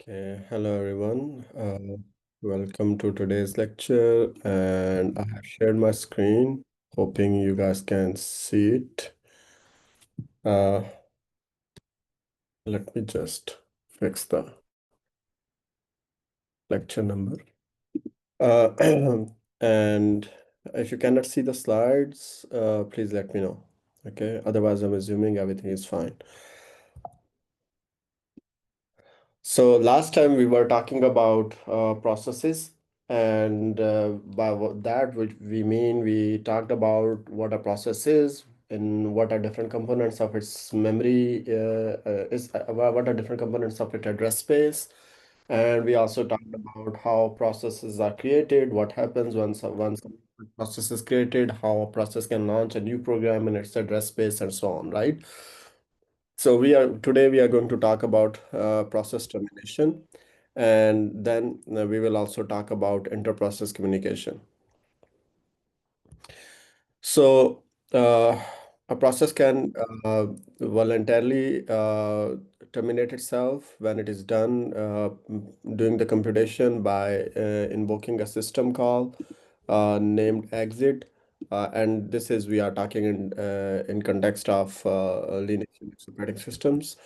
Okay, hello everyone. Welcome to today's lecture, and I have shared my screen, hoping you guys can see it. Uh, Let me just fix the lecture number. Uh, and if you cannot see the slides, please let me know. Okay, otherwise I'm assuming everything is fine. So last time we were talking about processes, and by that which we mean we talked about what a process is and what are different components of its memory what are different components of its address space, and we also talked about how processes are created, what happens once a process is created, how a process can launch a new program in its address space, and so on, right? So we are going to talk about process termination, and then we will also talk about inter-process communication. So a process can voluntarily terminate itself when it is done doing the computation by invoking a system call named exit. And this is we are talking in context of Linux operating systems.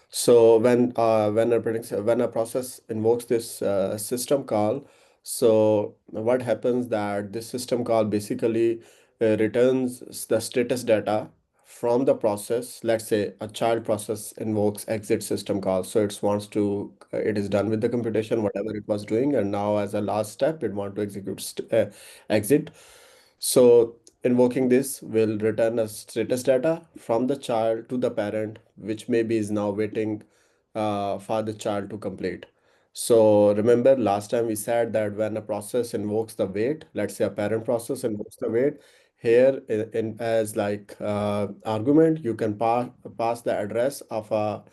So when a process invokes this system call, so what happens that this system call basically returns the status data from the process. Let's say a child process invokes exit system call. So it wants to, it is done with the computation, whatever it was doing. And now as a last step, it want to execute exit. So invoking this will return a status data from the child to the parent, which maybe is now waiting for the child to complete. So remember last time we said that when a process invokes the wait, let's say a parent process invokes the wait, here in as like argument, you can pass the address of a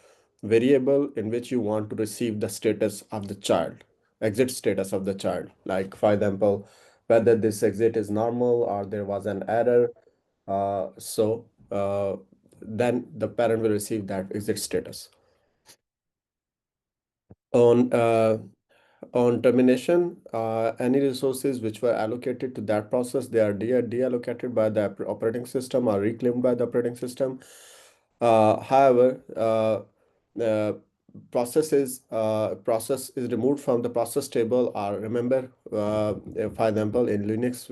variable in which you want to receive the status of the child, exit status of the child. Like for example, whether this exit is normal or there was an error. Then the parent will receive that exit status. On on termination, any resources which were allocated to that process, they are deallocated by the operating system or reclaimed by the operating system. However, process is removed from the process table. Or remember, for example, in Linux,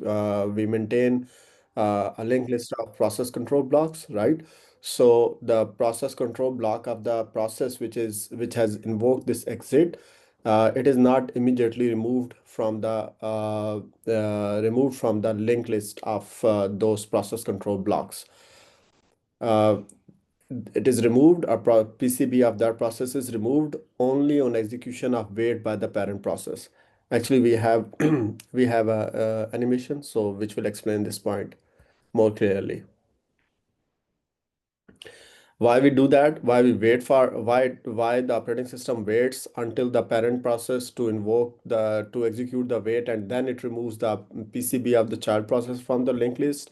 we maintain a linked list of process control blocks, right? So the process control block of the process which has invoked this exit, it is not immediately removed from the linked list of those process control blocks. Uh, it is removed, a PCB of that process is removed only on execution of wait by the parent process. Actually, we have we have a animation so which will explain this point more clearly. Why we do that? Why we wait for why the operating system waits until the parent process to invoke the to execute the wait, and then it removes the PCB of the child process from the linked list,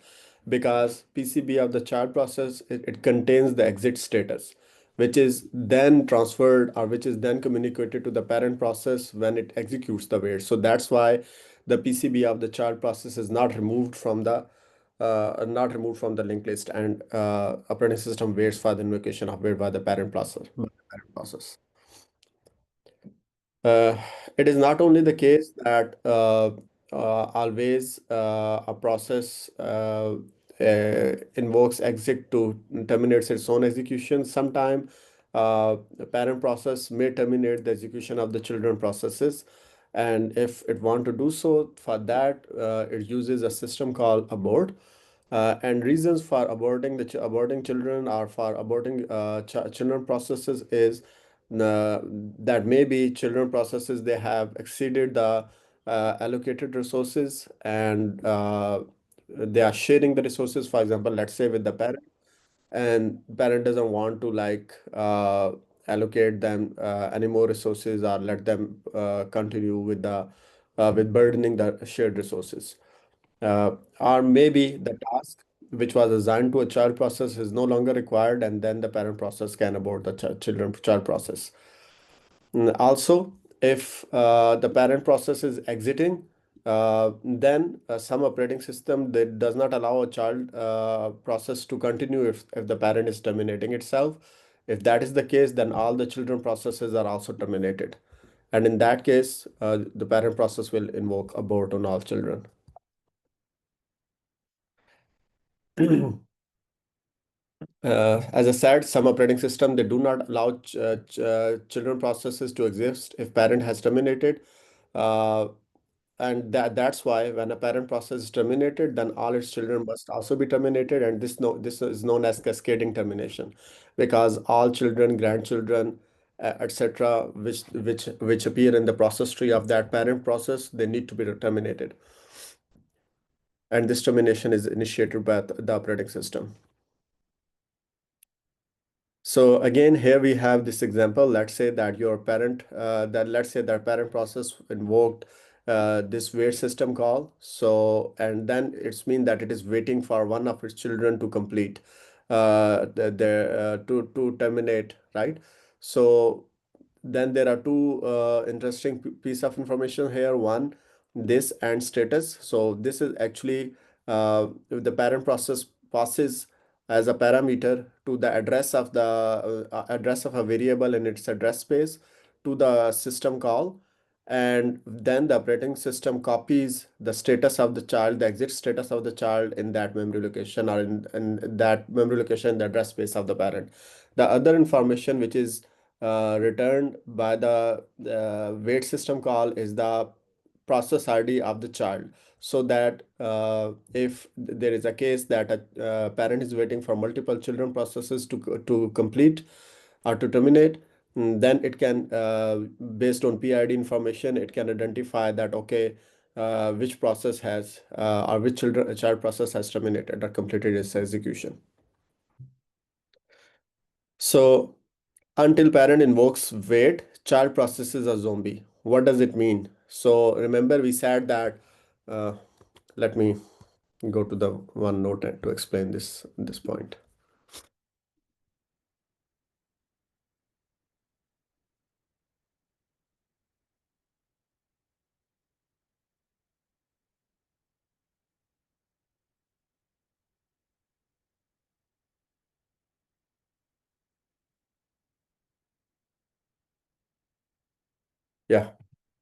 because PCB of the child process, it contains the exit status, which is then transferred or which is then communicated to the parent process when it executes the wait. So that's why the PCB of the child process is not removed from the linked list, and operating system waits for the invocation of wait by the parent process. Uh, it is not only the case that always a process invokes exit to terminates its own execution. Sometime the parent process may terminate the execution of the children processes, and if it want to do so, for that it uses a system called abort. And reasons for aborting children or for aborting children processes is that maybe children processes they have exceeded the allocated resources, and they are sharing the resources. For example, let's say with the parent, and parent doesn't want to like allocate them any more resources or let them continue with the with burdening the shared resources. Or maybe the task which was assigned to a child process is no longer required, and then the parent process can abort the child process. Also, if the parent process is exiting, then some operating system that does not allow a child process to continue if the parent is terminating itself. If that is the case, then all the children processes are also terminated. And in that case, the parent process will invoke abort on all children. As I said, some operating system they do not allow children processes to exist if parent has terminated. Uh, and that's why when a parent process is terminated, then all its children must also be terminated, and this is known as cascading termination, because all children, grandchildren, etc., which appear in the process tree of that parent process, they need to be terminated, and this termination is initiated by the operating system. So again, here we have this example. Let's say that your parent, that let's say that parent process invoked this wait system call. So, and then it's mean that it is waiting for one of its children to complete, to terminate, right? So then there are two interesting piece of information here. One, this and status. So this is actually the parent process passes as a parameter to the address of the address of a variable in its address space to the system call, and then the operating system copies the status of the child, the exit status of the child in that memory location, or in that memory location in the address space of the parent. The other information which is returned by the wait system call is the process ID of the child, so that if there is a case that a parent is waiting for multiple children processes to complete or to terminate, then it can, based on PID information, it can identify that, okay, which process has or which child process has terminated or completed its execution. So until parent invokes wait, child processes a zombie. What does it mean? So remember we said that, uh, let me go to the one note to explain this point. Yeah.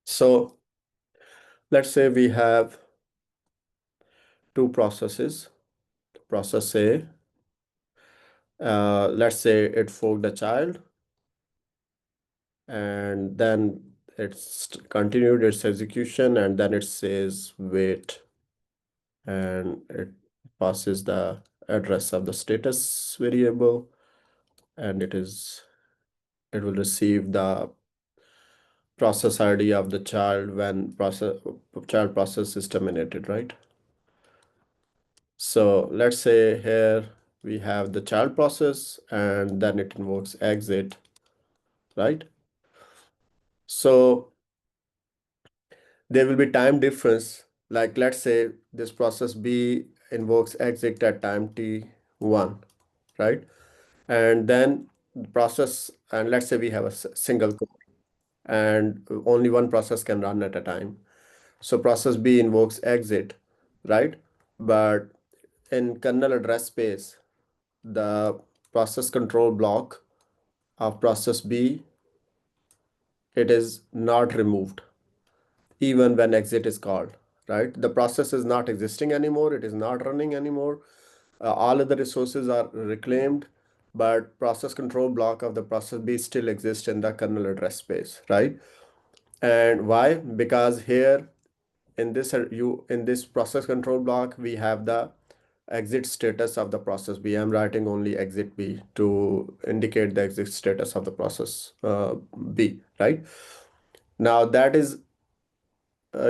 So let's say we have two processes. Process A, let's say it forked the child, and then it's continued its execution, and then it says wait, and it passes the address of the status variable, and it will receive the process ID of the child when child process is terminated, right? So let's say here we have the child process, and then it invokes exit, right? So there will be time difference. Like let's say this process B invokes exit at time t1, right? And then the process, and let's say we have a single core, and only one process can run at a time. So process B invokes exit, right? But in kernel address space, the process control block of process B, it is not removed even when exit is called, right? The process is not existing anymore. It is not running anymore. All of the resources are reclaimed, but process control block of the process B still exists in the kernel address space, right? And why? Because here in this process control block, we have the exit status of the process B. I'm writing only exit B to indicate the exit status of the process B, right? Now that is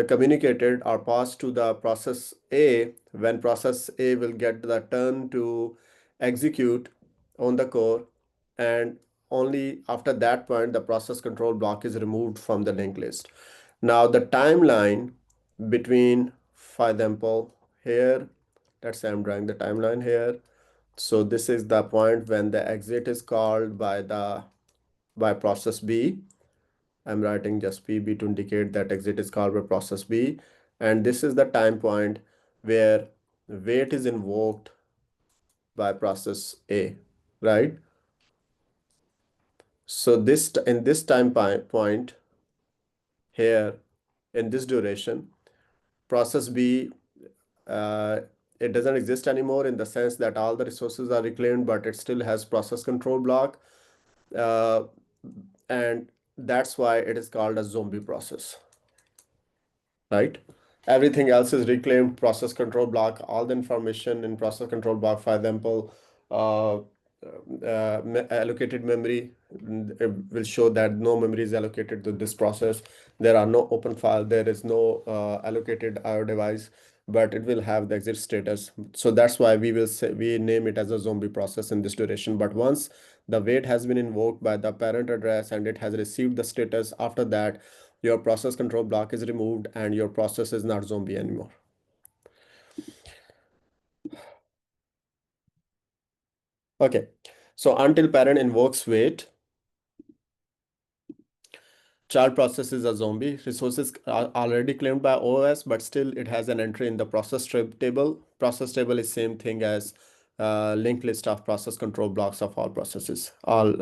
communicated or passed to the process A when process A will get the turn to execute on the core, and only after that point the process control block is removed from the linked list. Now the timeline between, for example, here, let's say I'm drawing the timeline here. So this is the point when the exit is called by process B, I'm writing just PB to indicate that exit is called by process B. And this is the time point where wait is invoked by process A, right? So in this point here, in this duration, process B, uh, it doesn't exist anymore in the sense that all the resources are reclaimed, but it still has process control block. Uh, and that's why it is called a zombie process, right? Everything else is reclaimed, process control block, all the information in process control block, for example, allocated memory will show that no memory is allocated to this process. There are no open file, there is no allocated IO device, but it will have the exit status. So that's why we will say we name it as a zombie process in this duration. But once the wait has been invoked by the parent address and it has received the status, after that your process control block is removed and your process is not zombie anymore. Okay, so until parent invokes wait, child process is a zombie. Resources are already claimed by OS, but still it has an entry in the process table. Process table is same thing as linked list of process control blocks of all processes, all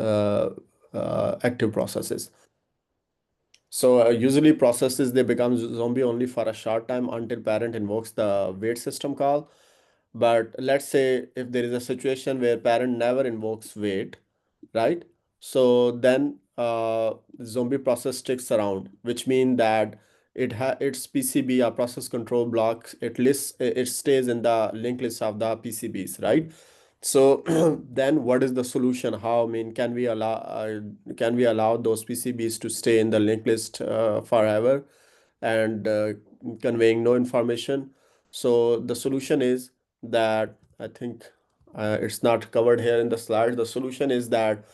active processes. So usually processes, they become zombie only for a short time until parent invokes the wait system call. But let's say if there is a situation where parent never invokes wait, right? So then zombie process sticks around, which means that its PCB or process control blocks, it stays in the linked list of the PCBs, right? So then what is the solution? How, I mean, can we allow those PCBs to stay in the linked list forever and conveying no information? So the solution is that I think it's not covered here in the slide. The solution is that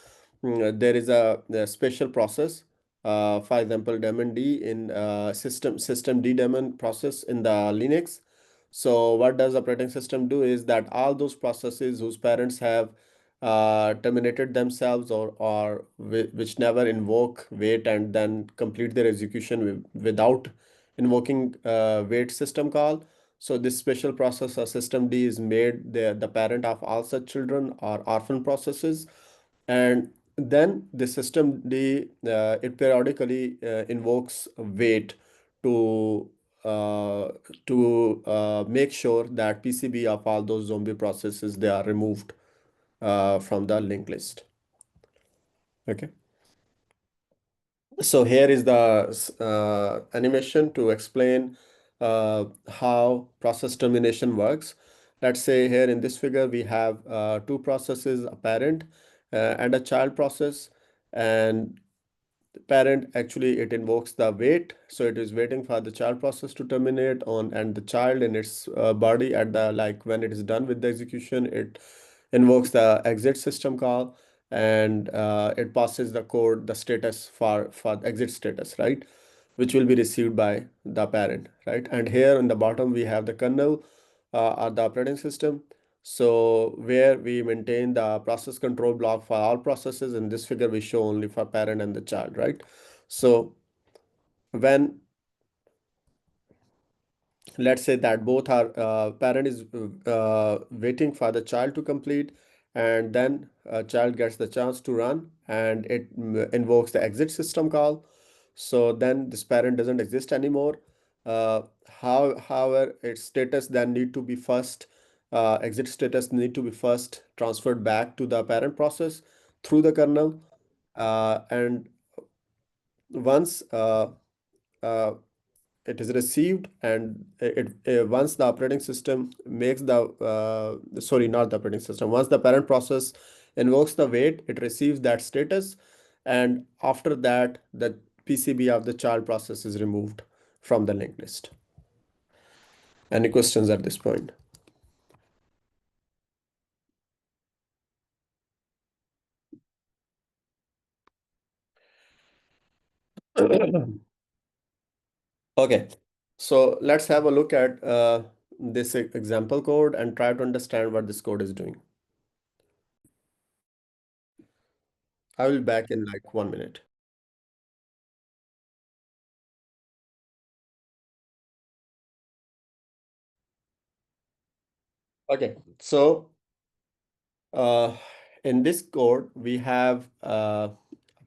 there is a special process, for example, daemon D in system D daemon process in the Linux. So what does operating system do is that all those processes whose parents have terminated themselves or which never invoke wait and then complete their execution without invoking wait system call. So this special process or system D is made the parent of all such children or orphan processes. And then the system D, it periodically invokes wait to uh, make sure that PCB of all those zombie processes, they are removed from the linked list. Okay. So here is the animation to explain how process termination works. Let's say here in this figure, we have two processes, a parent and a child process. And parent, actually it invokes the wait, so it is waiting for the child process to terminate on, and the child in its body at the, like, when it is done with the execution, it invokes the exit system call, and it passes the code, the status for exit status, right, which will be received by the parent, right? And here in the bottom we have the kernel or the operating system, so where we maintain the process control block for all processes. In this figure we show only for parent and the child, right? So when, let's say that both are parent is waiting for the child to complete, and then child gets the chance to run and it invokes the exit system call. So then this parent doesn't exist anymore. However, its status then need to be first, exit status need to be first transferred back to the parent process through the kernel. And once uh, it is received, and once the operating system makes the sorry, not the operating system, once the parent process invokes the wait, it receives that status, and after that the PCB of the child process is removed from the linked list. Any questions at this point? Okay, so let's have a look at this example code and try to understand what this code is doing. I will be back in like 1 minute. Okay, so uh, in this code, we have a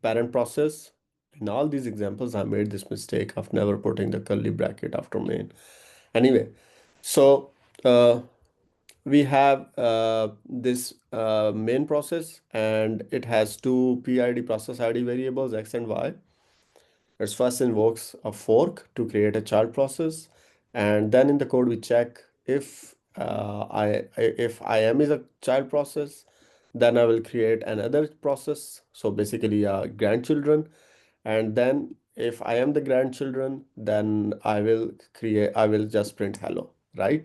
parent process. In all these examples, I made this mistake of never putting the curly bracket after main. Anyway, so uh, we have this main process, and it has two PID process ID variables, X and Y. It first invokes a fork to create a child process, and then in the code we check if if IM is a child process, then I will create another process. So basically, grandchildren, and then if I am the grandchildren, then I will just print hello, right?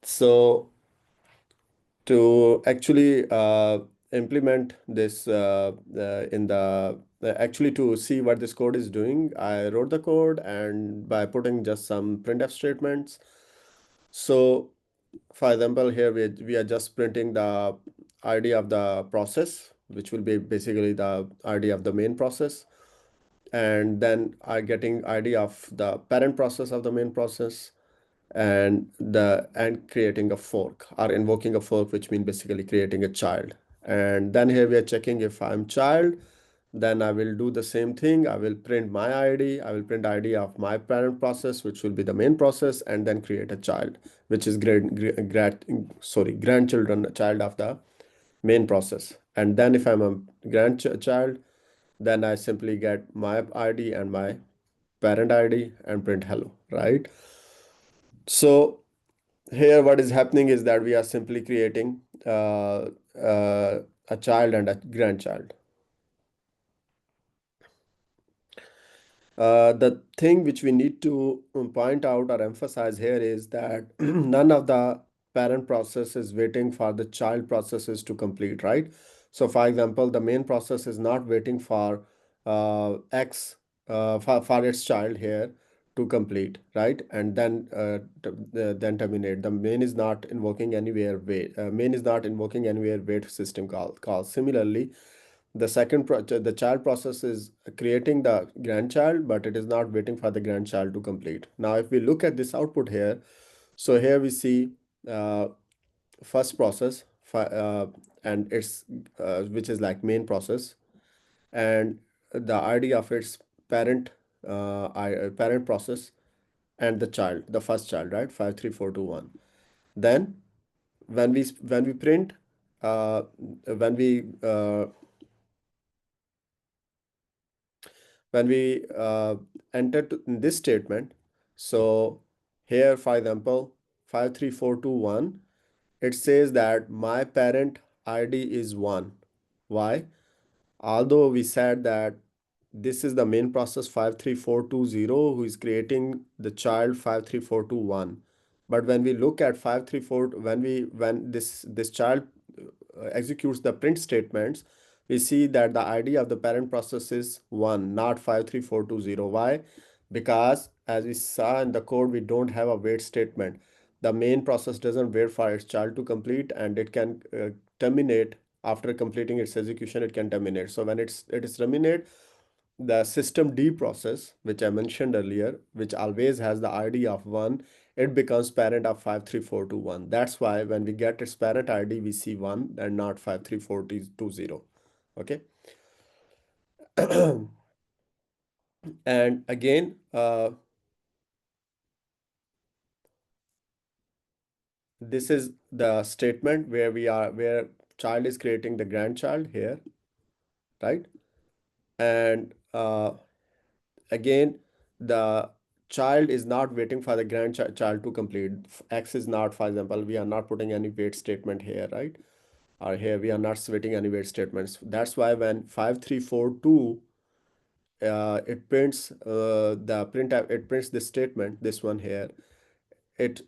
So to actually implement this in the actually to see what this code is doing, I wrote the code and by putting just some printf statements. So for example, here we are just printing the ID of the process, which will be basically the ID of the main process, and then I getting ID of the parent process of the main process, and creating a fork or invoking a fork, which means basically creating a child. And then here we are checking if I'm child, then I will do the same thing. I will print my ID. I will print ID of my parent process, which will be the main process, and then create a child, which is grandchildren, child of the main process. And then if I'm a grandchild, then I simply get my ID and my parent ID and print hello, right? So here what is happening is that we are simply creating a child and a grandchild. The thing which we need to point out or emphasize here is that none of the parent process is waiting for the child processes to complete, right? So, for example, the main process is not waiting for X for its child here to complete, right? And then then terminate. The main is not invoking anywhere wait. Main is not invoking anywhere wait system call. Similarly, the child process is creating the grandchild, but it is not waiting for the grandchild to complete. Now, if we look at this output here, so here we see uh, first process, and it's which is like main process, and the ID of its parent process, and the child, the first child, right? 53421. Then when we print, when we enter in this statement, so here, for example, 53421, it says that my parent ID is 1. Why? Although we said that this is the main process 53420 who is creating the child 53421. But when we look at 534, when this child executes the print statements, we see that the ID of the parent process is 1, not 53420. Why? Because as we saw in the code, we don't have a wait statement. The main process doesn't wait for its child to complete, and it can terminate after completing its execution. It can terminate. So when it is terminate, the system D process, which I mentioned earlier, which always has the ID of 1, it becomes parent of 53421. That's why when we get its parent ID, we see 1 and not 53420. Okay. And again, this is the statement where child is creating the grandchild here, right? And again, the child is not waiting for the grandchild to complete. X is not, for example, we are not putting any wait statement here, right? Or here we are not switching any wait statements. That's why when 5342 it prints it prints this statement, this one here, it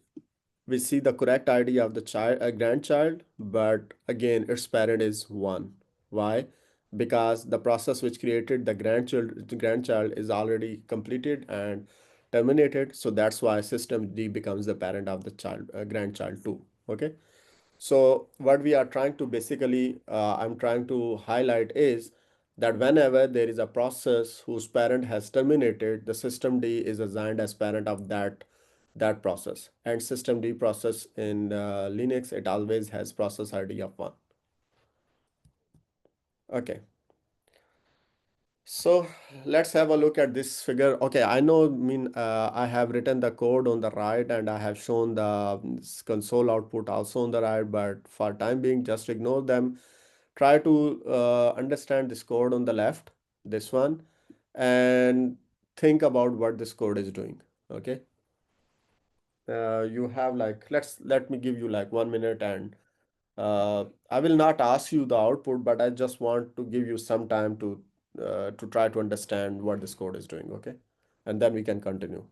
we see the correct ID of the child, a grandchild, but again, its parent is 1. Why? Because the process which created the grandchild is already completed and terminated. So that's why system D becomes the parent of the grandchild too. Okay. So what we are trying to basically, I'm trying to highlight is that whenever there is a process whose parent has terminated, the system D is assigned as parent of that that process. And systemd process in Linux, it always has process ID of 1. Okay. So let's have a look at this figure. Okay, I know, I have written the code on the right and I have shown the console output also on the right, but for time being, just ignore them. Try to understand this code on the left, this one, and think about what this code is doing. Okay. You have like, let me give you like 1 minute, and I will not ask you the output, but I just want to give you some time to try to understand what this code is doing, okay? And then we can continue.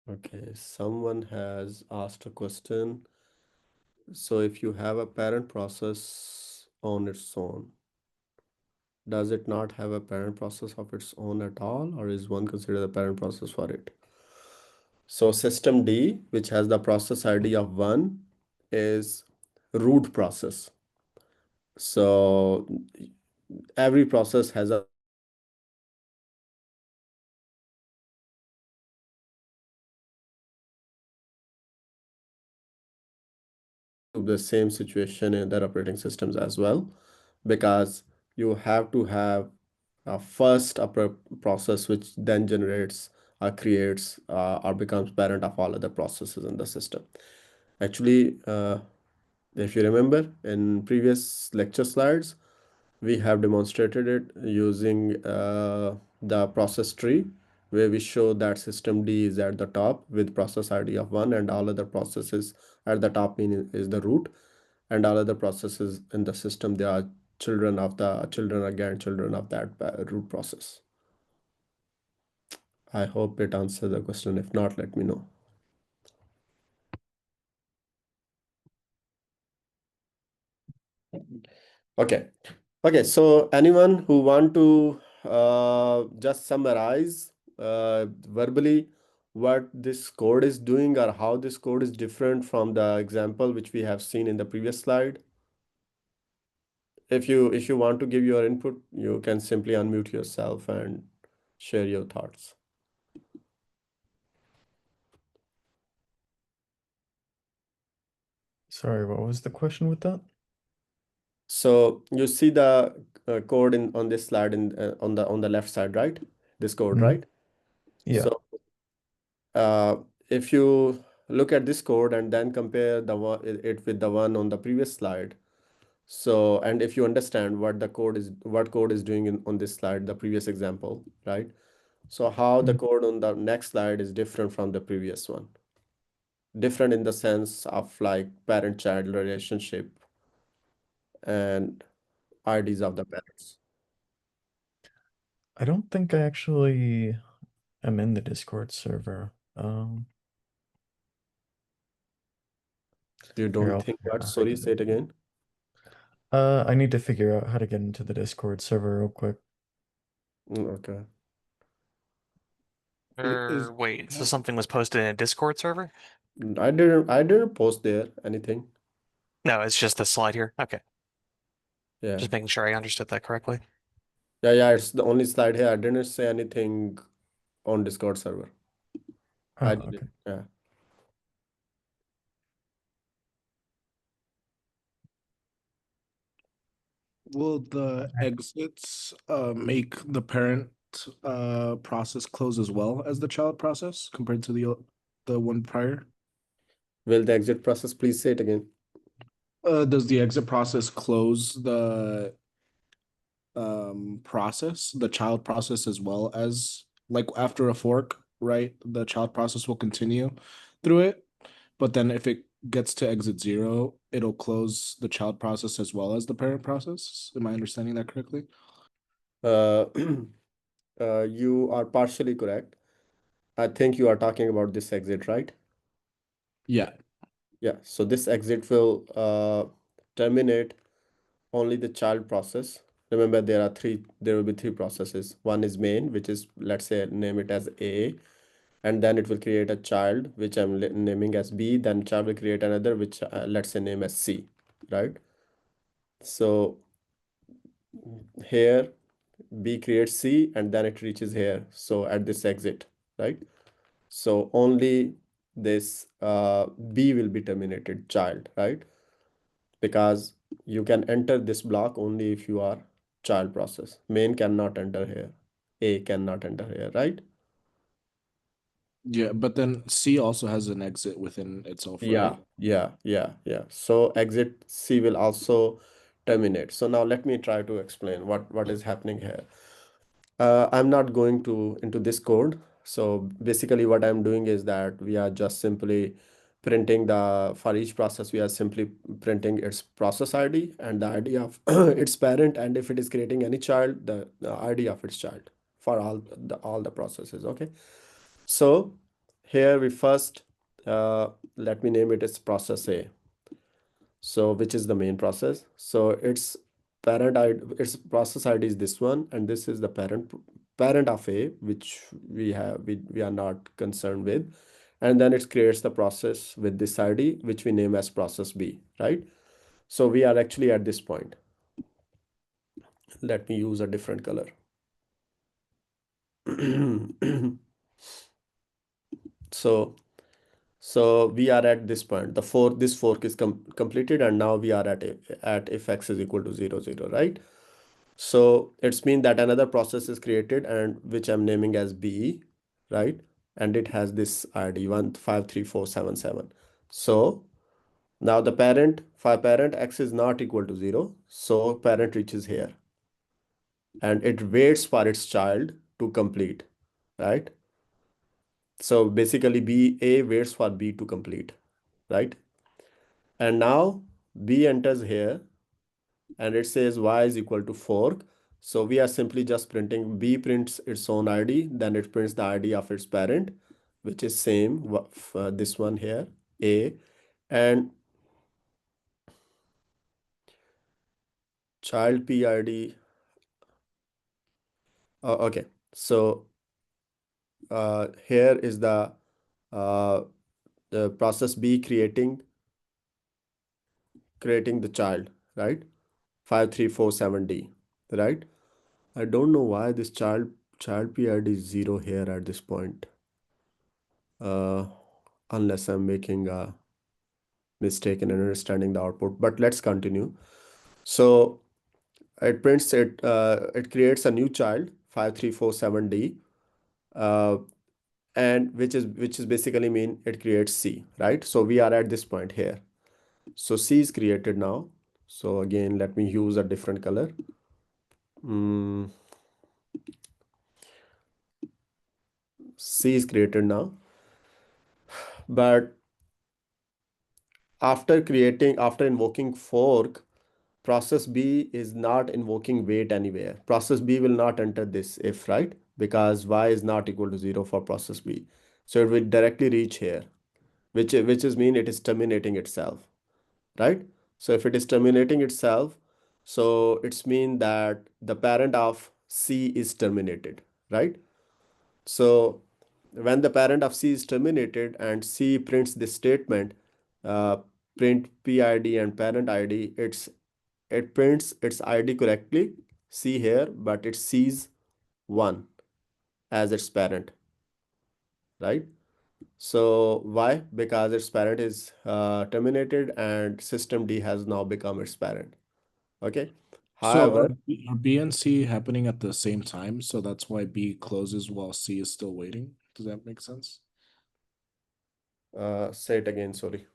Okay, someone has asked a question. So if you have a parent process on its own, does it not have a parent process of its own at all, or is one considered a parent process for it? So systemd, which has the process ID of 1, is root process. So every process has a the same situation in their operating systems as well, because you have to have a first process which then generates or creates or becomes parent of all other processes in the system. Actually, if you remember in previous lecture slides, we have demonstrated it using the process tree, where we show that systemd is at the top with process ID of 1, and all other processes at the top is the root, and all other processes in the system, they are children of that root process. I hope it answers the question. If not, let me know. Okay. Okay, so anyone who want to just summarize verbally what this code is doing, or how this code is different from the example which we have seen in the previous slide? If you want to give your input, you can simply unmute yourself and share your thoughts. Sorry, what was the question with that? So you see the code on this slide on the left side, right? This code, Mhm. right? Yeah. So uh, if you look at this code and then compare it with the one on the previous slide, so, and if you understand what code is doing on this slide, the previous example, right? So how the Mhm. code on the next slide is different from the previous one? Different in the sense of like parent-child relationship and IDs of the parents. I don't think I actually am in the Discord server. You Here, don't I'll think figure what? out how to Sorry, get say it in. again. I need to figure out how to get into the Discord server real quick. Okay. Is Wait, so something was posted in a Discord server? I didn't post there anything. No, it's just the slide here. Okay, Yeah. just making sure I understood that correctly. Yeah, it's the only slide here. I didn't say anything on Discord server. Oh, I did it. okay. Yeah. Will the exits make the parent process close as well as the child process compared to the one prior? Will the exit process, please say it again. Does the exit process close the process, the child process, as well as, like, after a fork, right? The child process will continue through it, but then if it gets to exit 0, it'll close the child process as well as the parent process. Am I understanding that correctly? Uh, you are partially correct. I think you are talking about this exit, right? Yeah. Yeah. So this exit will terminate only the child process. Remember, there will be three processes. One is main, which is, let's say, name it as A, and then it will create a child, which I'm naming as B. Then child will create another, which let's say name as C, right? So here B creates C, and then it reaches here. So at this exit, right? So only this B will be terminated, child, right? Because you can enter this block only if you are child process. Main cannot enter here. A cannot enter here, right? Yeah, but then C also has an exit within itself, right? Yeah. So exit C will also terminate. So now let me try to explain what is happening here. I'm not going into this code. So basically what I'm doing is that we are just simply printing for each process, we are simply printing its process ID and the ID of its parent, and if it is creating any child, the ID of its child for all the processes, okay? So here we first, let me name it as process A. So which is the main process. So its parent ID, its process ID is this one, and this is the parent of A, which we are not concerned with. And then it creates the process with this ID, which we name as process B, right? So we are actually at this point. Let me use a different color. So we are at this point. This fork is completed, and now we are at if x is equal to 0, 0, right? So it's mean that another process is created, and which I'm naming as B, right? And it has this ID 153477. So now the parent, for parent x is not equal to 0, so parent reaches here, and it waits for its child to complete, right? So basically A waits for B to complete, right? And now B enters here, and it says y is equal to fork. So we are simply just printing, B prints its own ID, then it prints the ID of its parent, which is same, this one here, A, and child PID. Okay, so here is uh, the process B creating the child, right? 5347D, right? I don't know why this child PID is 0 here at this point. Unless I'm making a mistake in understanding the output, but let's continue. So it prints it, it creates a new child 5347D, and which is basically mean it creates C, right? So we are at this point here. So C is created now. So again, let me use a different color. C is created now, but after invoking fork, process B is not invoking wait anywhere. Process B will not enter this if, right? Because y is not equal to 0 for process B. So it will directly reach here, which is mean it is terminating itself, right? So if it is terminating itself, so it's mean that the parent of C is terminated, right? So when the parent of C is terminated and C prints this statement, uh, print PID and parent ID, it prints its ID correctly, C here, but it sees 1 as its parent, right? So why? Because its parent is terminated and system D has now become its parent. Okay. So However, are B and C happening at the same time? So that's why B closes while C is still waiting. Does that make sense? say it again, sorry.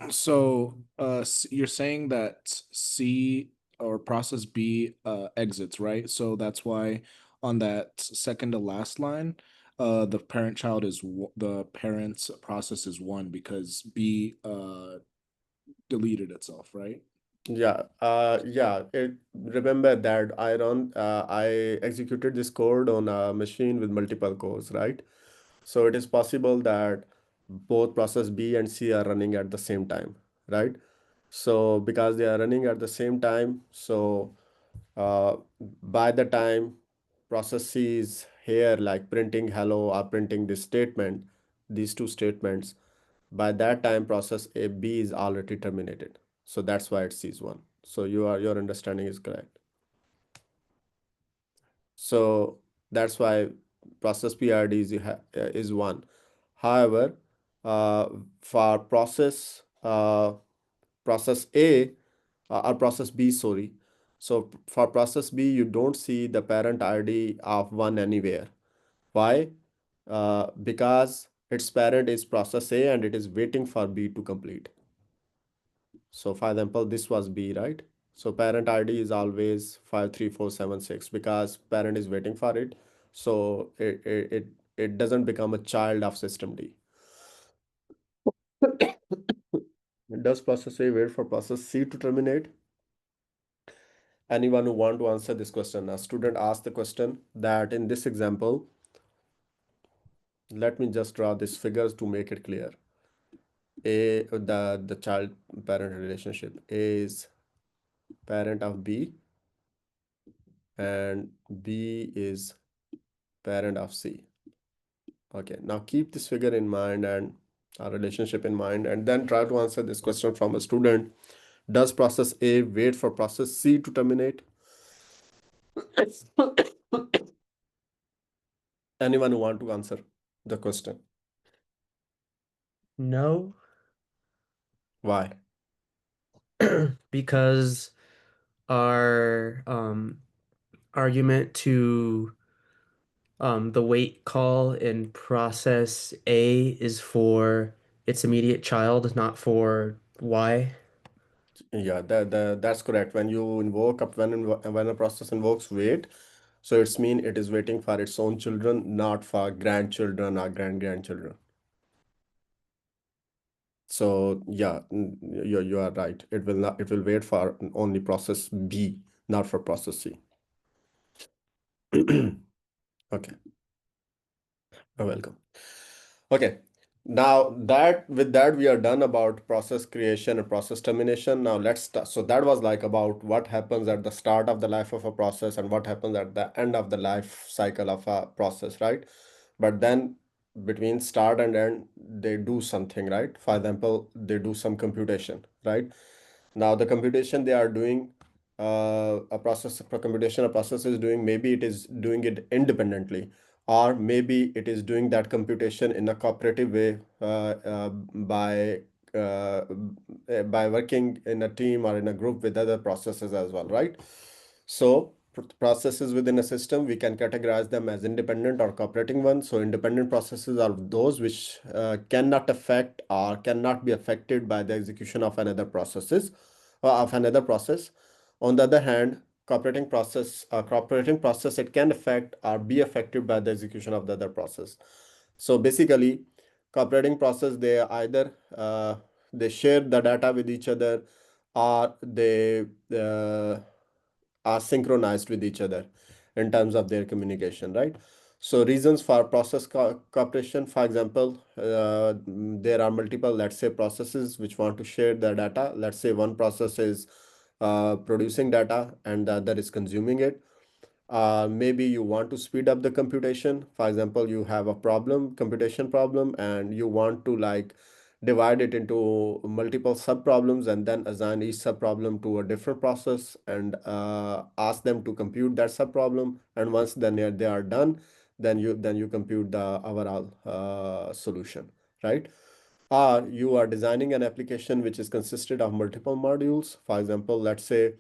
So you're saying that C or process B exits, right? So that's why on that second to last line, the parent child is the parent's process is one because B deleted itself, right? Yeah, remember that I executed this code on a machine with multiple cores, right? So it is possible that both process B and C are running at the same time, right? So because they are running at the same time, so by the time process C is here, like printing hello or printing this statement, these two statements, by that time process A B is already terminated. So that's why it sees one. So your understanding is correct. So that's why process PRD is one. However, uh, for process A or process B, sorry. So for process B, you don't see the parent ID of one anywhere. Why? Because its parent is process A and it is waiting for B to complete. So for example, this was B, right? So parent ID is always 53476 because parent is waiting for it. So it doesn't become a child of system D. Does process A wait for process C to terminate? Anyone who want to answer this question? A student asked the question that in this example, let me just draw these figures to make it clear. The child parent relationship is parent of B and B is parent of C. Okay, now keep this figure in mind and our relationship in mind, and then try to answer this question from a student. Does process A wait for process C to terminate? Anyone who want to answer the question? No, Why? because our argument to the wait call in process A is for its immediate child, not for Y. Yeah, that's correct. When you invoke up when a process invokes wait, so it's mean it is waiting for its own children, not for grandchildren or grandchildren. So yeah, you are right. It will wait for only process B, not for process C. Okay, you're welcome. Okay, now that with that we are done about process creation and process termination. Now let's start. So that was like about what happens at the start of the life of a process and what happens at the end of the life cycle of a process, right? But then between start and end, they do something, right? For example, they do some computation, right? Now the computation they are doing, a process for computation a process is doing, maybe it is doing it independently, or maybe it is doing that computation in a cooperative way, uh, by working in a team or in a group with other processes as well, right? So processes within a system, we can categorize them as independent or cooperating ones. So independent processes are those which cannot affect or cannot be affected by the execution of another process. On the other hand, cooperating process, it can affect or be affected by the execution of the other process. So basically, cooperating process, they either they share the data with each other, or they are synchronized with each other in terms of their communication, right? So reasons for process cooperation, for example, there are multiple, let's say, processes which want to share their data. Let's say one process is producing data and the other is consuming it. Maybe you want to speed up the computation. For example, you have a computation problem, and you want to like divide it into multiple sub problems and then assign each sub problem to a different process and ask them to compute that sub problem. And once then they are done, then you compute the overall solution, right? Or you are designing an application which is consisted of multiple modules. For example, let's say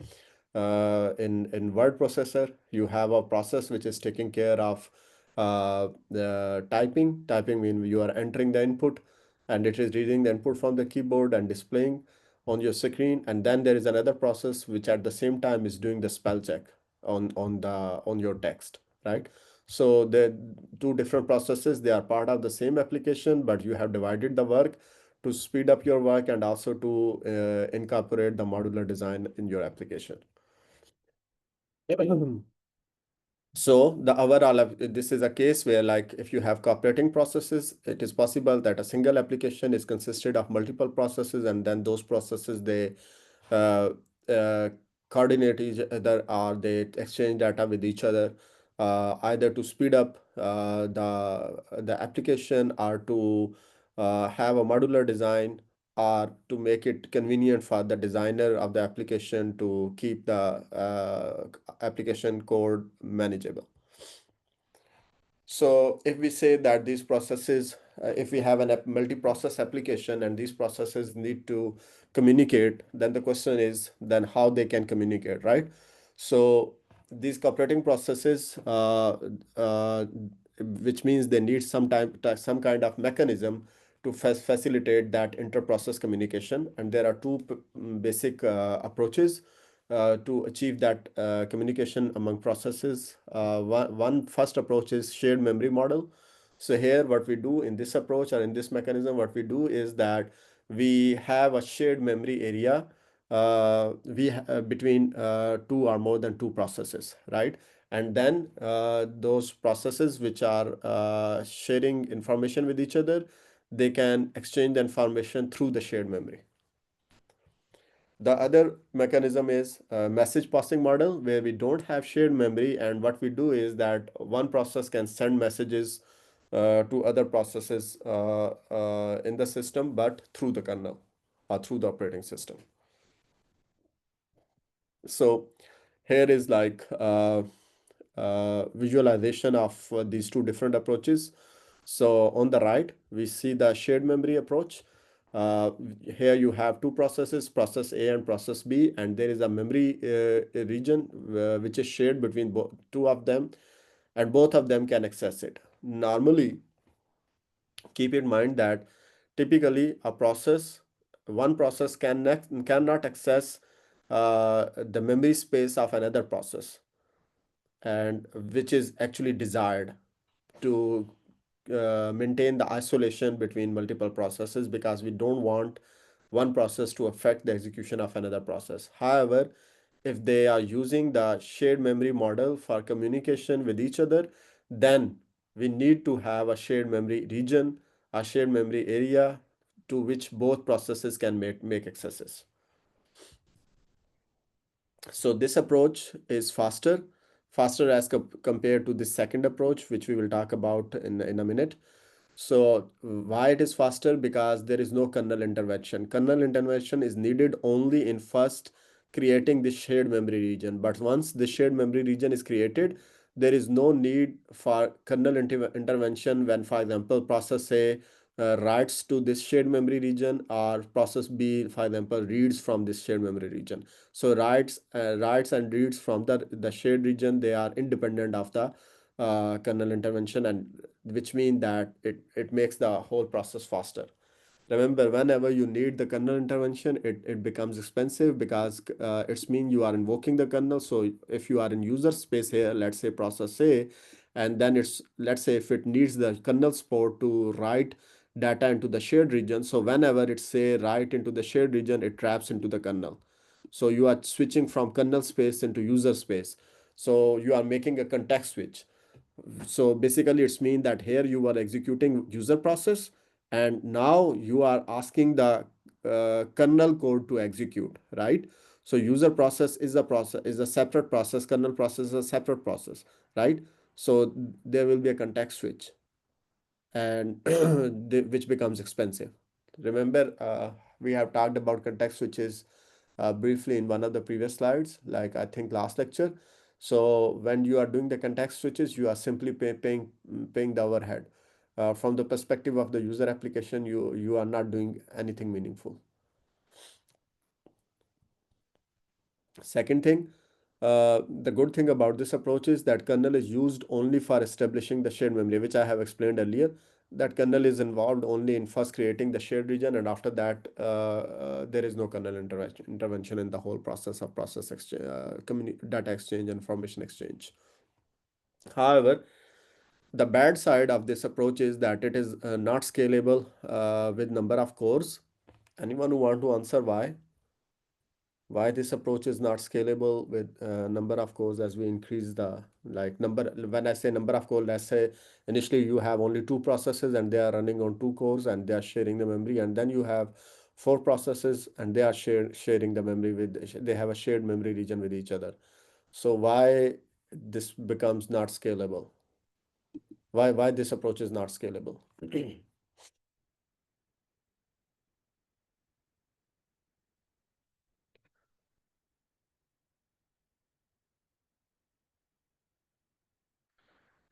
in word processor, you have a process which is taking care of the typing. Typing means you are entering the input and it is reading the input from the keyboard and displaying on your screen. And then there is another process which at the same time is doing the spell check on your text, right? So the two different processes, they are part of the same application, but you have divided the work to speed up your work and also to incorporate the modular design in your application. So the overall, this is a case where, like, if you have cooperating processes, it is possible that a single application is consisted of multiple processes, and then those processes, they uh, uh, coordinate each other, or they exchange data with each other, either to speed up the application, or to have a modular design, or to make it convenient for the designer of the application to keep the application code manageable. So if we say that these processes, if we have a multi-process application and these processes need to communicate, then the question is then how they can communicate, right? So these cooperating processes, which means they need some kind of mechanism to facilitate that inter-process communication. And there are two basic approaches to achieve that communication among processes. One first approach is shared memory model. So here what we do in this approach, or in this mechanism, what we do is that we have a shared memory area between two or more than two processes, right? And then those processes which are sharing information with each other, they can exchange the information through the shared memory. The other mechanism is a message passing model, where we don't have shared memory, and what we do is that one process can send messages to other processes in the system, but through the kernel or through the operating system. So here is like visualization of these two different approaches. So on the right, we see the shared memory approach. Here you have two processes, process A and process B, and there is a memory region which is shared between two of them, and both of them can access it. Normally, keep in mind that typically one process cannot access the memory space of another process, and which is actually desired to maintain the isolation between multiple processes, because we don't want one process to affect the execution of another process. However, if they are using the shared memory model for communication with each other, then we need to have a shared memory region, a shared memory area to which both processes can make accesses. So this approach is faster as compared to the second approach, which we will talk about in a minute. So why it is faster? Because there is no kernel intervention. Kernel intervention is needed only in first creating the shared memory region. But once the shared memory region is created, there is no need for kernel intervention when, for example, process A writes to this shared memory region, or process B, for example, reads from this shared memory region. So writes and reads from the shared region, they are independent of the kernel intervention, and which means that it makes the whole process faster. Remember, whenever you need the kernel intervention, it becomes expensive, because it's mean you are invoking the kernel. So if you are in user space here, let's say process A, and then let's say if it needs the kernel support to write data into the shared region, so whenever it say write into the shared region, it traps into the kernel. So you are switching from kernel space into user space. So you are making a context switch. So basically it's mean that here you are executing user process, and now you are asking the kernel code to execute, right? So user process is a separate process, kernel process is a separate process, right? So there will be a context switch, and which becomes expensive. Remember, we have talked about context switches briefly in one of the previous slides, like I think last lecture. So when you are doing the context switches, you are simply paying the overhead. From the perspective of the user application, you are not doing anything meaningful. Second thing, the good thing about this approach is that kernel is used only for establishing the shared memory, which I have explained earlier. That kernel is involved only in first creating the shared region, and after that, there is no kernel intervention in the whole process of data exchange and information exchange. However, the bad side of this approach is that it is not scalable with number of cores. Anyone who want to answer why? Why this approach is not scalable with number of cores as we increase the number. When I say number of cores, let's say initially you have only 2 processes and they are running on 2 cores and they are sharing the memory, and then you have 4 processes and they are sharing the memory they have a shared memory region with each other. So why this becomes not scalable? Why this approach is not scalable?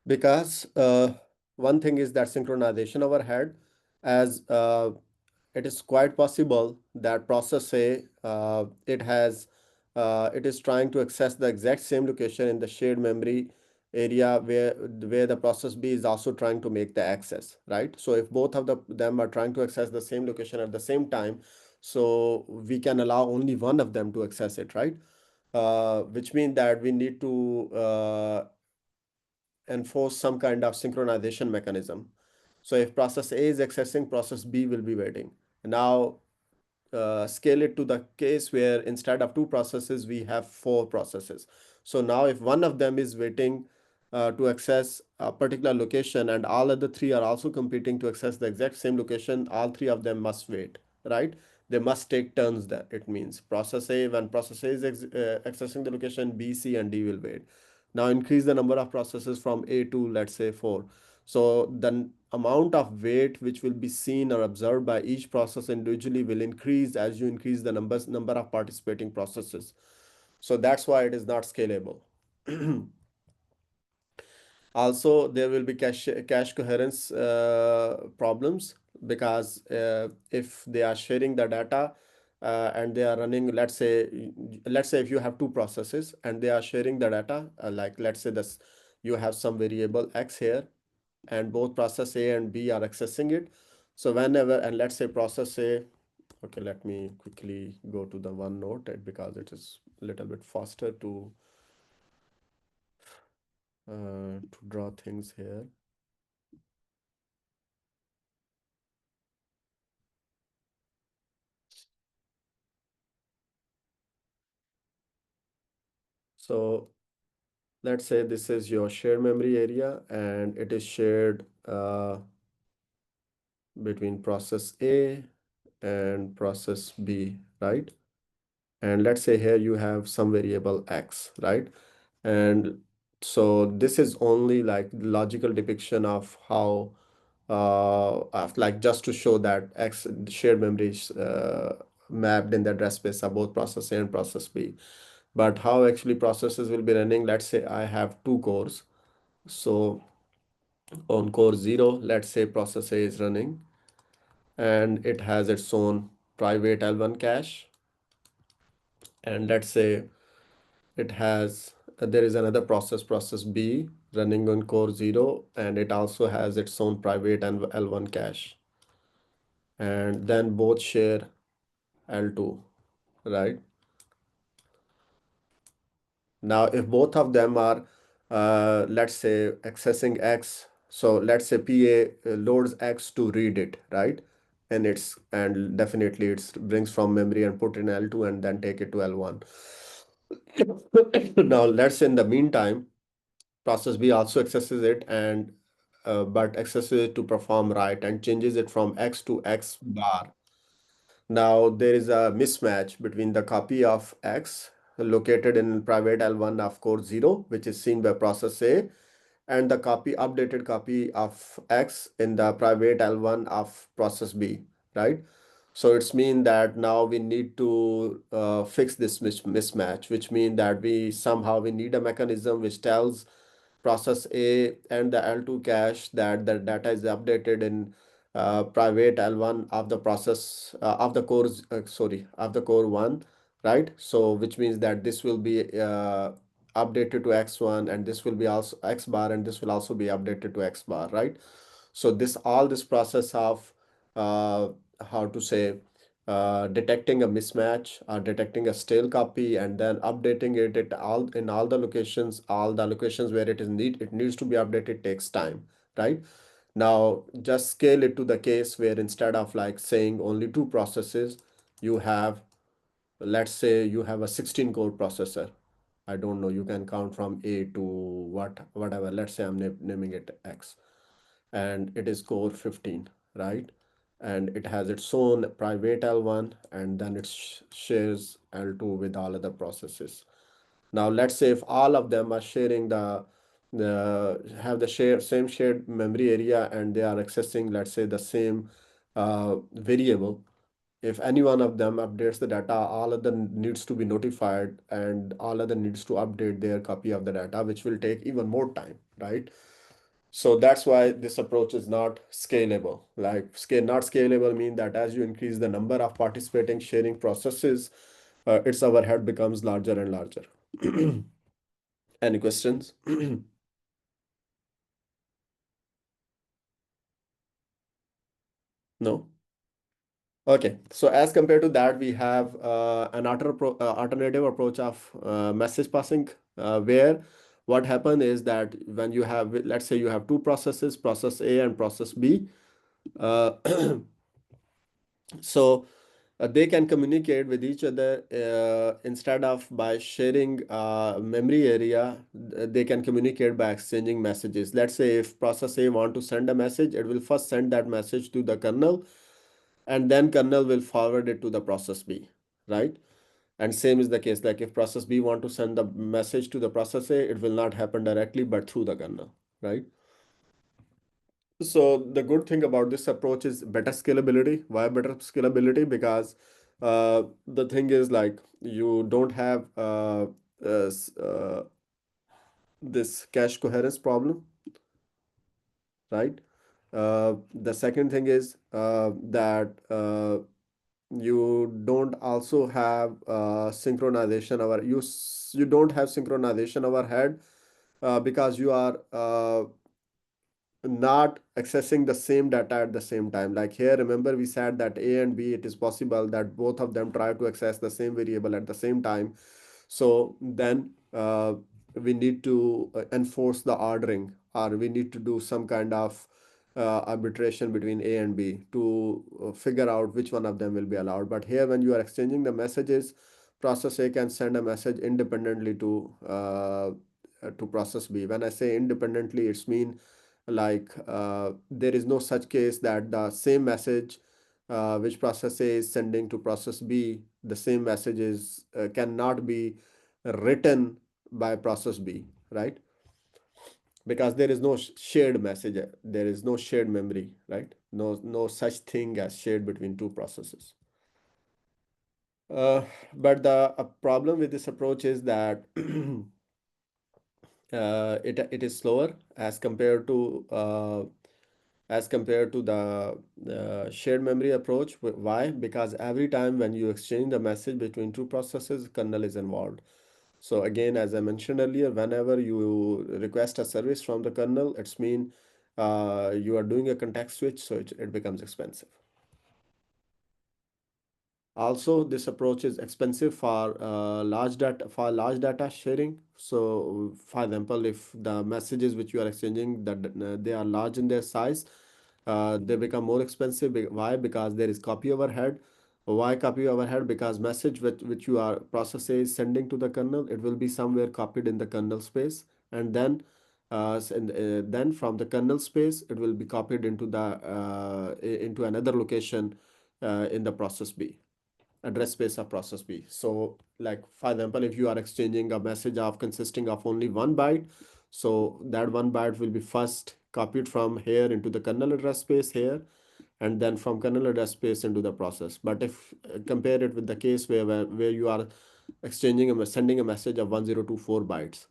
Because one thing is that synchronization overhead, as it is quite possible that process A it is trying to access the exact same location in the shared memory area where the process B is also trying to make the access, right? So if both of them are trying to access the same location at the same time, so we can allow only one of them to access it, right? Which means that we need to enforce some kind of synchronization mechanism. So if process A is accessing, process B will be waiting. Now scale it to the case where instead of 2 processes, we have 4 processes. So now if one of them is waiting to access a particular location and all other 3 are also competing to access the exact same location, all 3 of them must wait, right? They must take turns. That it means when process A is accessing the location, B, C, and D will wait. Now increase the number of processes from A to, let's say, 4. So the amount of weight which will be seen or observed by each process individually will increase as you increase the number of participating processes. So that's why it is not scalable. Also, there will be cache coherence problems, because if they are sharing the data and they are running, let's say if you have 2 processes and they are sharing the data, let's say this, you have some variable X here, and both process A and B are accessing it. So whenever, and let's say process A, okay, let me quickly go to the OneNote because it is a little bit faster to draw things here. So let's say this is your shared memory area and it is shared between process A and process B, right? And let's say here you have some variable X, right? And so this is only like logical depiction of how just to show that X shared memory is mapped in the address space of both process A and process B. But how actually processes will be running, let's say I have 2 cores. So on core 0, let's say process A is running and it has its own private L1 cache. And let's say it has there is another process B running on core 0, and it also has its own private and L1 cache, and then both share L2, right? Now if both of them are let's say accessing X, so let's say PA loads X to read it, right? And definitely it brings from memory and put in L2 and then take it to L1. Now let's say in the meantime process B also accesses it, and but accesses it to perform write and changes it from X to X bar. Now there is a mismatch between the copy of X located in private L1 of core 0, which is seen by process A, and the updated copy of X in the private L1 of process B, right? So it's mean that now we need to fix this mismatch, which mean that we need a mechanism which tells process A and the L2 cache that the data is updated in private L1 of the process of the core of the core 1, right? So which means that this will be updated to X1, and this will be also X bar, and this will also be updated to X bar, right? So this process of uh, how to say detecting a mismatch or detecting a stale copy and then updating it at all the locations where it needs to be updated takes time, right? Now just scale it to the case where instead of like saying only two processes, you have, let's say you have a 16 core processor. I don't know, you can count from A to whatever. Let's say I'm naming it X, and it is core 15, right? And it has its own private L1, and then it shares L2 with all other processes. Now let's say if all of them are sharing have the same shared memory area, and they are accessing, let's say, the same variable. If any one of them updates the data, all other needs to be notified, and all other needs to update their copy of the data, which will take even more time, right? So that's why this approach is not scalable. Like not scalable mean that as you increase the number of participating sharing processes, its overhead becomes larger and larger. Any questions? No? Okay, so as compared to that, we have an alternative approach of message passing, where what happen is that when you have, let's say you have two processes, process A and process B, uh, so they can communicate with each other instead of by sharing memory area. They can communicate by exchanging messages. Let's say if process A want to send a message, it will first send that message to the kernel, and then kernel will forward it to the process B, right? And same is the case, like if process B want to send the message to the process A, it will not happen directly but through the kernel, right? So the good thing about this approach is better scalability. Why better scalability? Because the thing is, like, you don't have this cache coherence problem, right? The second thing is that you don't also have synchronization over you don't have synchronization overhead because you are not accessing the same data at the same time. Like here, remember we said that A and B, it is possible that both of them try to access the same variable at the same time. So then we need to enforce the ordering, or we need to do some kind of arbitration between A and B to figure out which one of them will be allowed. But here, when you are exchanging the messages, process A can send a message independently to process B. When I say independently, it's mean like there is no such case that the same message which process A is sending to process B, the same messages cannot be written by process B, right? Because there is no shared message, there is no shared memory, right? No such thing as shared between two processes. But the problem with this approach is that it is slower as compared to the shared memory approach. Why? Because every time when you exchange the message between two processes, kernel is involved. So again, as I mentioned earlier, whenever you request a service from the kernel, it's mean you are doing a context switch, so it becomes expensive. Also, this approach is expensive for large data sharing. So, for example, if the messages which you are exchanging that they are large in their size, they become more expensive. Why? Because there is copy overhead. Why copy overhead? Because message which you are process is sending to the kernel, it will be somewhere copied in the kernel space, and then from the kernel space, it will be copied into another location in the process B, address space of process B. So like, for example, if you are exchanging a message of consisting of only 1 byte, so that 1 byte will be first copied from here into the kernel address space here, and then from kernel address space into the process. But if compare it with the case where you are sending a message of 1024 bytes.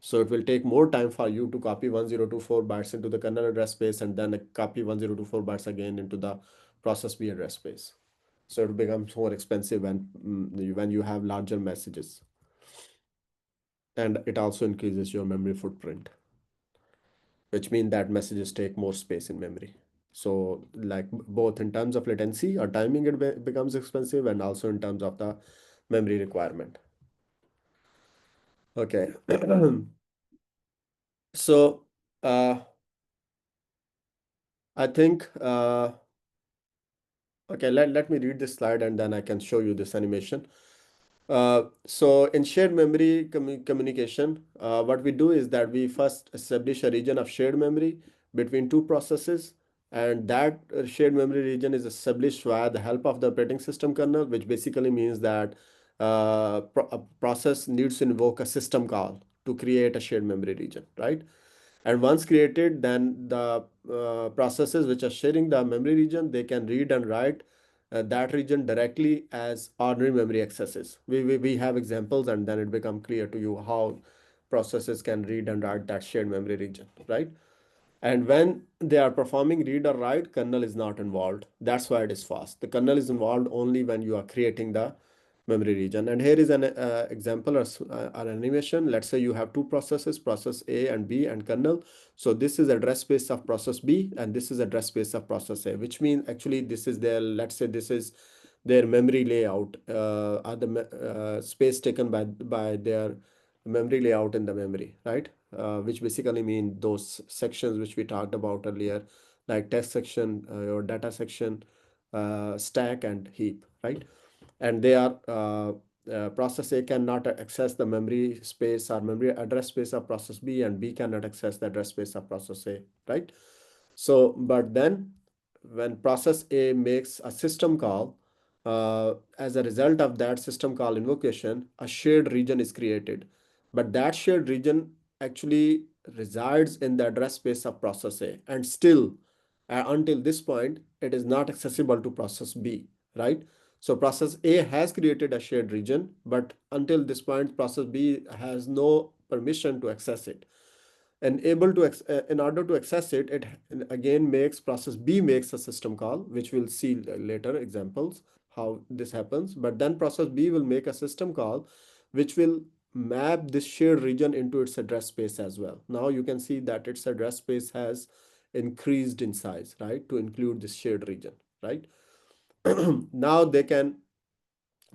So it will take more time for you to copy 1024 bytes into the kernel address space and then copy 1024 bytes again into the process B address space. So it becomes more expensive when you have larger messages. And it also increases your memory footprint, which means that messages take more space in memory. So like both in terms of latency or timing, it becomes expensive, and also in terms of the memory requirement. Okay. So I think, okay, let me read this slide and then I can show you this animation. So in shared memory communication, what we do is that we first establish a region of shared memory between two processes, and that shared memory region is established via the help of the operating system kernel, which basically means that a process needs to invoke a system call to create a shared memory region, right? And once created, then the processes which are sharing the memory region, they can read and write that region directly as ordinary memory accesses. We have examples, and then it becomes clear to you how processes can read and write that shared memory region, right? And when they are performing read or write, kernel is not involved. That's why it is fast. The kernel is involved only when you are creating the memory region. And here is an example or an animation. Let's say you have two processes, process A and B and kernel. So this is address space of process B, and this is address space of process A, which means actually this is their, let's say this is their memory layout, or the space taken by their memory layout in the memory, right? Which basically mean those sections which we talked about earlier, like text section, or data section, stack and heap, right? And they are process A cannot access the memory space or memory address space of process B, and B cannot access the address space of process A, right? So, but then when process A makes a system call, as a result of that system call invocation, a shared region is created. But that shared region actually resides in the address space of process A, and still until this point, it is not accessible to process B, right? So process A has created a shared region, but until this point, process B has no permission to access it. And able to in order to access it, it again makes process B makes a system call, which we'll see later examples how this happens. But then process B will make a system call, which will map this shared region into its address space as well. Now you can see that its address space has increased in size, right, to include this shared region, right? Now they can,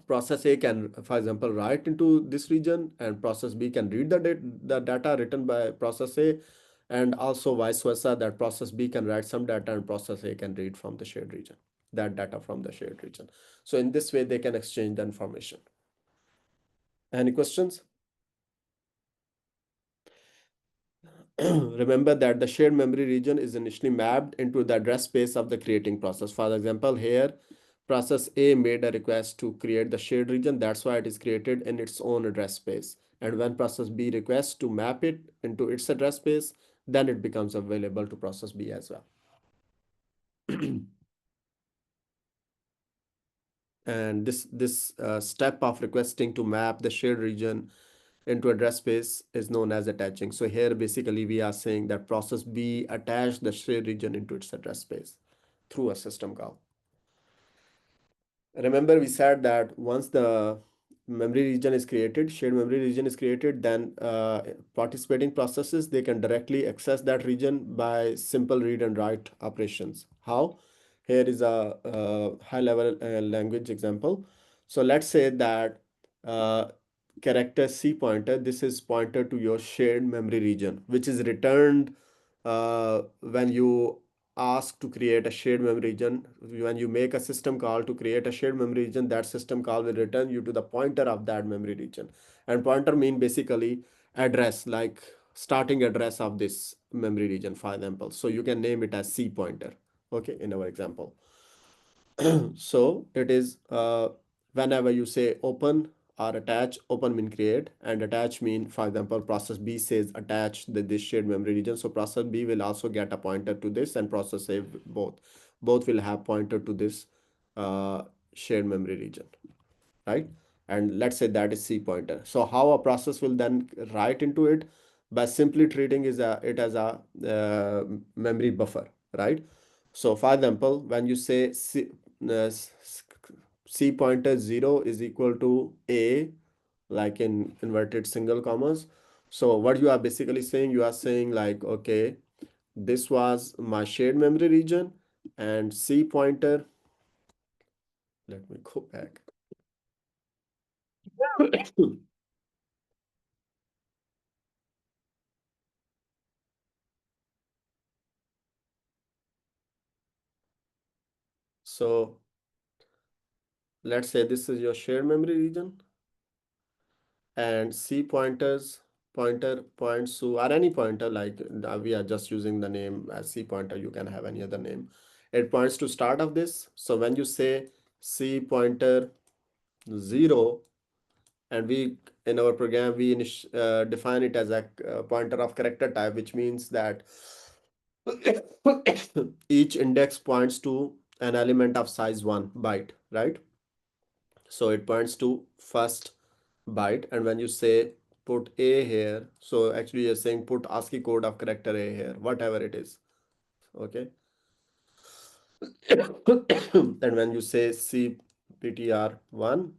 process A can, for example, write into this region, and process B can read the data written by process A, and also vice versa, that process B can write some data and process A can read from the shared region, that data from the shared region. So in this way, they can exchange the information. Any questions? Remember that the shared memory region is initially mapped into the address space of the creating process. For example, here, process A made a request to create the shared region. That's why it is created in its own address space. And when process B requests to map it into its address space, then it becomes available to process B as well. And this step of requesting to map the shared region into address space is known as attaching. So here basically we are saying that process B attached the shared region into its address space through a system call. Remember we said that once the memory region is created, shared memory region is created, then participating processes, they can directly access that region by simple read and write operations. How? Here is a high level language example. So let's say that character C pointer, this is pointer to your shared memory region, which is returned when you ask to create a shared memory region. When you make a system call to create a shared memory region, that system call will return you to the pointer of that memory region. And pointer mean basically address, like starting address of this memory region, for example. So you can name it as C pointer, okay, in our example. So it is whenever you say open or attach, open mean create, and attach mean, for example, process B says attach this shared memory region. So process B will also get a pointer to this, and process A both. both will have pointer to this shared memory region, right? And let's say that is C pointer. So how a process will then write into it? By simply treating it as a memory buffer, right? So for example, when you say C pointer 0 is equal to A, like in inverted single commas. So what you are basically saying, you are saying like, okay, this was my shared memory region, and C pointer, let me go back. So let's say this is your shared memory region, and C pointer points to, or any pointer, like we are just using the name as C pointer, you can have any other name. It points to start of this. So when you say C pointer 0, and we in our program we define it as a pointer of character type, which means that each index points to an element of size 1 byte, right? So it points to first byte, and when you say put A here, so actually you're saying put ASCII code of character A here, whatever it is, okay? And when you say CPTR1,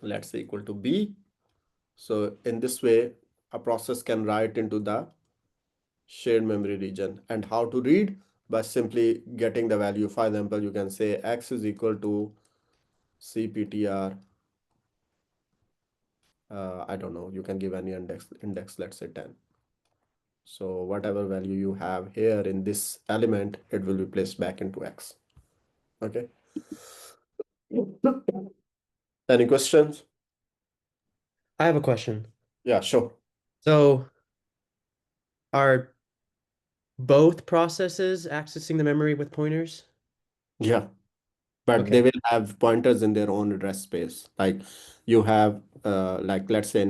let's say equal to B. So in this way, a process can write into the shared memory region. And how to read? By simply getting the value. For example, you can say X is equal to CPTR. I don't know, you can give any index, let's say 10. So whatever value you have here in this element, it will be placed back into X. Okay. Any questions? I have a question. Yeah, sure. So, are both processes accessing the memory with pointers? Yeah. But they Okay. will have pointers in their own address space. Like you have, like let's say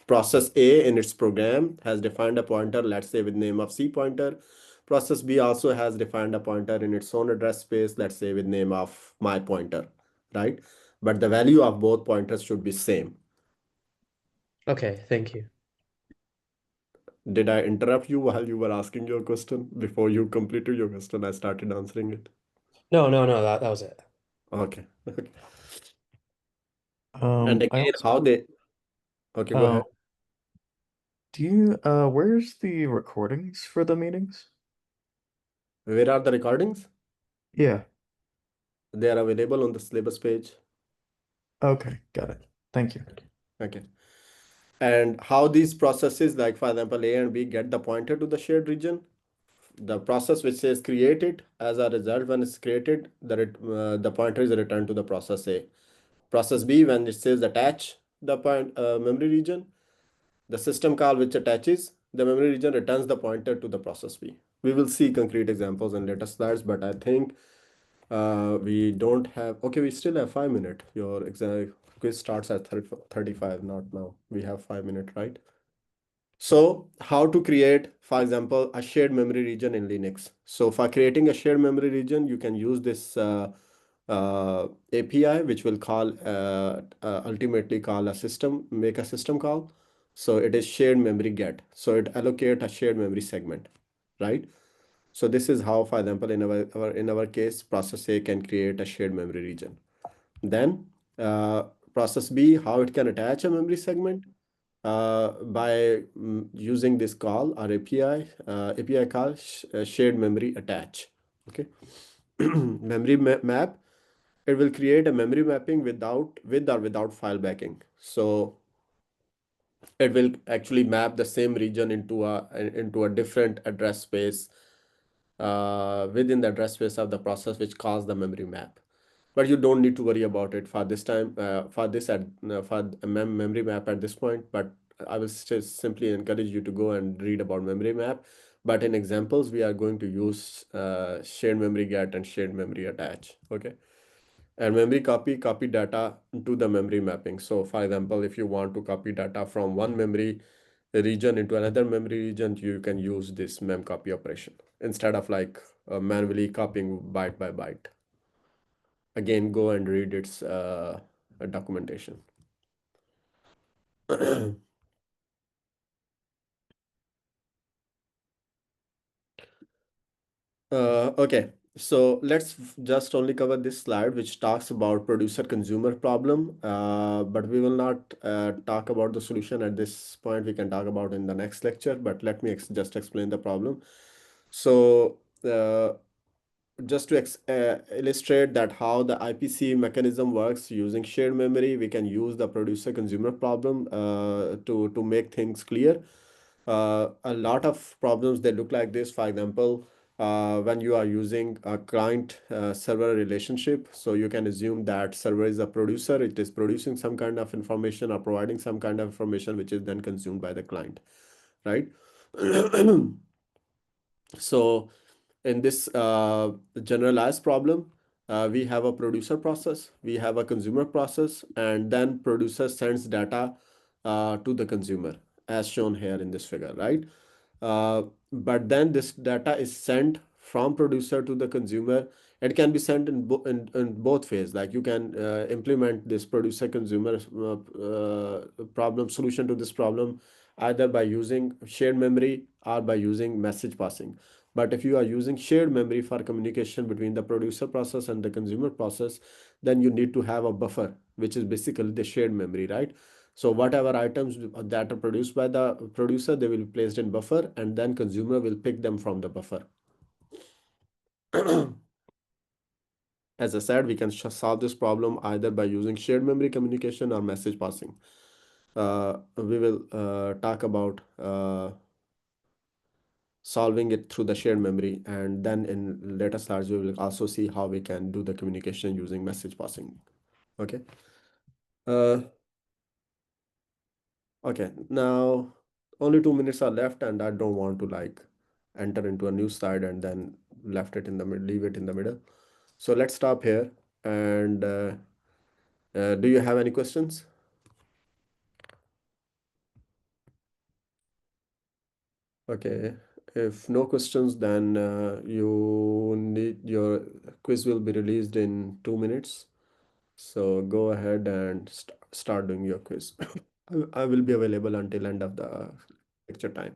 process A in its program has defined a pointer, let's say with name of C pointer. Process B also has defined a pointer in its own address space, let's say with name of my pointer, right? But the value of both pointers should be same. Okay, thank you. Did I interrupt you while you were asking your question? Before you completed your question, I started answering it. No, that was it. Okay. Okay. I And again, also, how they, okay, go ahead. do you where's the recordings for the meetings? Where are the recordings? Yeah. They are available on the syllabus page. Okay, got it. Thank you. Okay. And how these processes, like for example, A and B get the pointer to the shared region. The process which says created, as a result, when it's created, the pointer is returned to the process A. Process B, when it says attach the memory region, the system call which attaches the memory region returns the pointer to the process B. We will see concrete examples in later slides, but I think we don't have, okay, we still have 5 minutes. Your exam quiz starts at 35, not now. We have 5 minutes, right? So how to create, for example, a shared memory region in Linux. So for creating a shared memory region, you can use this API, which will call ultimately call a system, make a system call. So it is shared memory get. So it allocate a shared memory segment, right? So this is how, for example, in our case, process A can create a shared memory region. Then process B, how it can attach a memory segment by using this call or API call shared memory attach. Okay, memory map. It will create a memory mapping with or without file backing. So it will actually map the same region into a different address space within the address space of the process which calls the memory map. But you don't need to worry about it for this time, for a memory map at this point. But I will just simply encourage you to go and read about memory map. But in examples, we are going to use shared memory get and shared memory attach. Okay. And memory copy data to the memory mapping. So for example, if you want to copy data from one memory region into another memory region, you can use this mem copy operation instead of like manually copying byte by byte. Again, go and read its documentation. Okay, so let's just only cover this slide, which talks about producer-consumer problem, but we will not talk about the solution at this point. We can talk about in the next lecture, but let me just explain the problem. So just to illustrate that how the IPC mechanism works using shared memory, we can use the producer-consumer problem to make things clear. A lot of problems, they look like this. For example, when you are using a client server relationship, so you can assume that server is a producer. It is producing some kind of information or providing some kind of information which is then consumed by the client, right? So in this generalized problem, we have a producer process, we have a consumer process, and then producer sends data to the consumer, as shown here in this figure, right? But then this data is sent from producer to the consumer. It can be sent in both ways. Like you can implement this producer consumer problem solution to this problem either by using shared memory or by using message passing. But if you are using shared memory for communication between the producer process and the consumer process, then you need to have a buffer, which is basically the shared memory, right? So whatever items that are produced by the producer, they will be placed in buffer, and then consumer will pick them from the buffer. As I said, we can solve this problem either by using shared memory communication or message passing. We will talk about solving it through the shared memory, and then in later slides we will also see how we can do the communication using message passing. Okay. Okay, now only 2 minutes are left, and I don't want to like enter into a new slide and then left it in the middle, leave it in the middle. So let's stop here. And do you have any questions? Okay, if no questions, then your quiz will be released in 2 minutes. So go ahead and start doing your quiz. I will be available until end of the lecture time.